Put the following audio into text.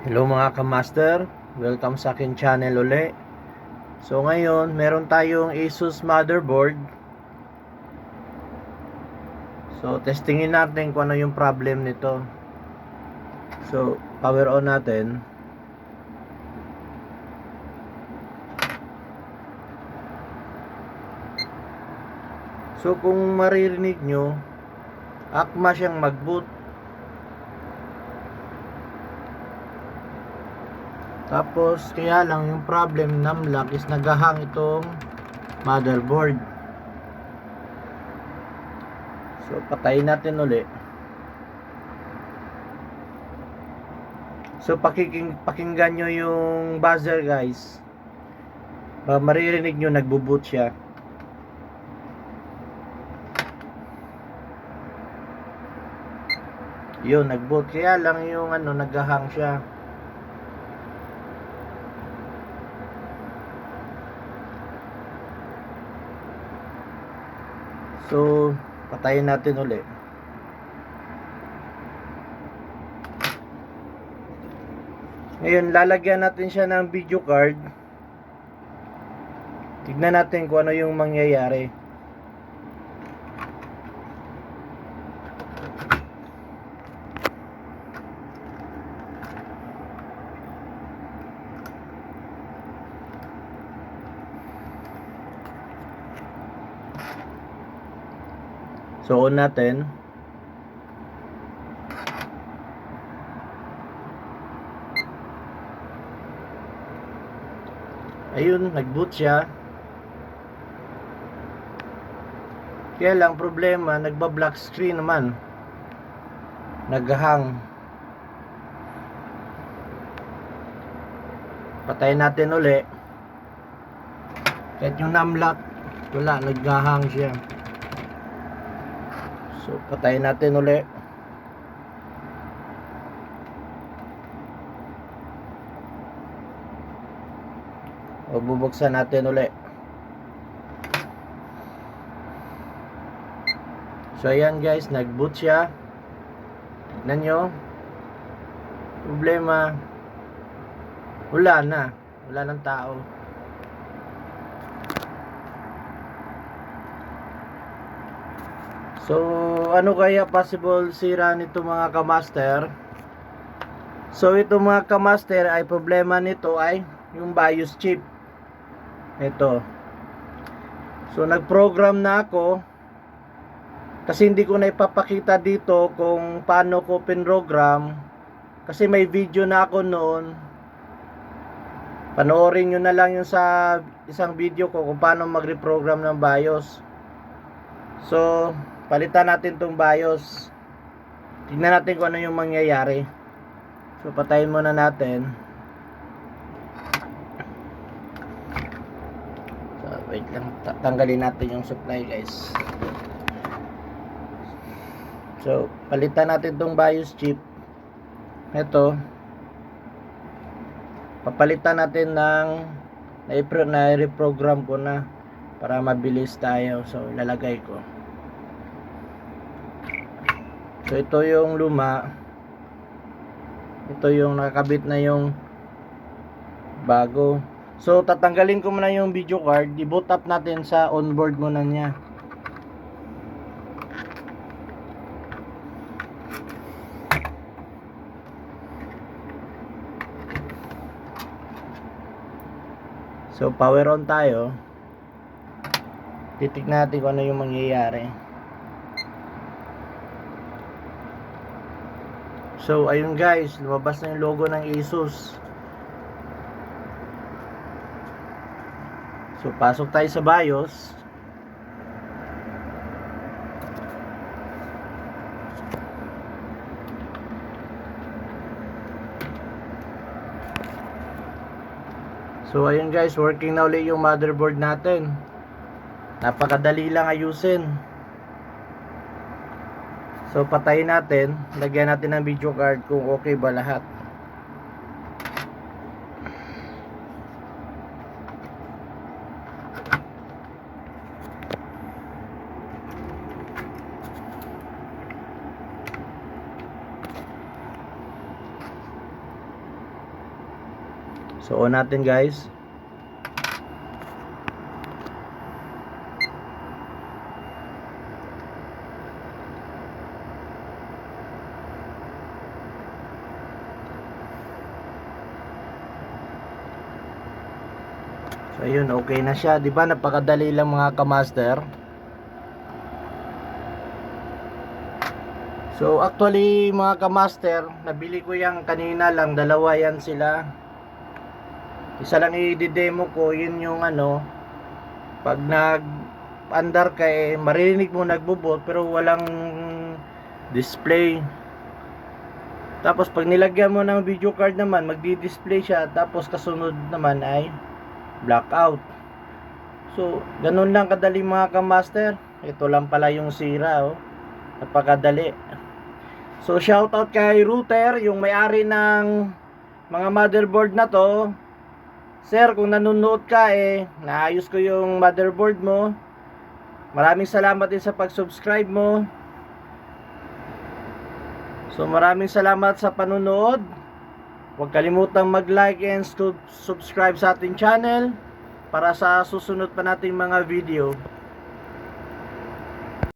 Hello mga kamaster, welcome sa akin channel uli. So ngayon, meron tayong Asus motherboard. So testingin natin kung ano yung problem nito. So power on natin. So kung maririnig nyo, akma siyang mag-boot. Tapos kaya lang yung problem numlock is nagahang itong motherboard. So patayin natin uli. So pakinggan nyo yung buzzer guys. Maririnig nyo nagbo-boot siya. Yun, nag-boot. Kaya lang yung nagahang siya. So, patayin natin ulit. Ngayon, lalagyan natin siya ng video card. Tignan natin kung ano yung mangyayari. So, on natin. Ayun, nag-boot siya. Kaya lang problema, nagba-black screen naman. Naghang. Patayin natin uli. Kahit yung numlock, wala, naghahang siya. So, patayin natin uli. O, bubuksan natin uli. So, ayan guys, nag-boot siya. Tignan nyo. Problema, wala na. Wala ng tao. So, ano kaya possible sira nito mga kamaster? So, ito mga kamaster ay problema nito ay yung BIOS chip. Ito. So, nag-program na ako. Kasi hindi ko na ipapakita dito kung paano ko pinrogram. Kasi may video na ako noon. Panoorin nyo na lang yung sa isang video ko kung paano mag-reprogram ng BIOS. So, palitan natin tong BIOS. Tingnan natin kung ano yung mangyayari. So, patayin muna natin. So, wait lang. Tanggalin natin yung supply guys. So, palitan natin tong BIOS chip. Ito. Papalitan natin ng na-reprogram ko na para mabilis tayo. So, ilalagay ko. So, ito yung luma. Ito yung nakakabit na yung bago. So, tatanggalin ko muna yung video card. I-boot up natin sa onboard muna niya. So, power on tayo. Titignan natin kung ano yung mangyayari. So, ayun guys, lumabas na yung logo ng Asus. So, pasok tayo sa BIOS. So, ayun guys, working na ulit yung motherboard natin. Napakadali lang ayusin. So, patayin natin. Lagyan natin ng video card kung okay ba lahat. So on natin guys. So ayun, okay na siya, 'di ba? Napakadali lang mga kamaster. So actually mga kamaster, nabili ko yang kanina lang, dalawa yan sila. Isa lang i-demo ko, yun yung ano, pag nag-andar ka maririnig mo nagbubot pero walang display. Tapos pag nilagyan mo ng video card naman, magdi-display siya, tapos kasunod naman ay blackout. So ganun lang kadali mga kamaster. Ito lang pala yung sira, oh. Napakadali. So shoutout kay Router, yung may-ari ng mga motherboard na to. Sir, kung nanonood ka naayos ko yung motherboard mo. Maraming salamat din sa pag-subscribe mo. So maraming salamat sa panonood. Huwag kalimutang mag-like and subscribe sa ating channel para sa susunod pa nating mga video.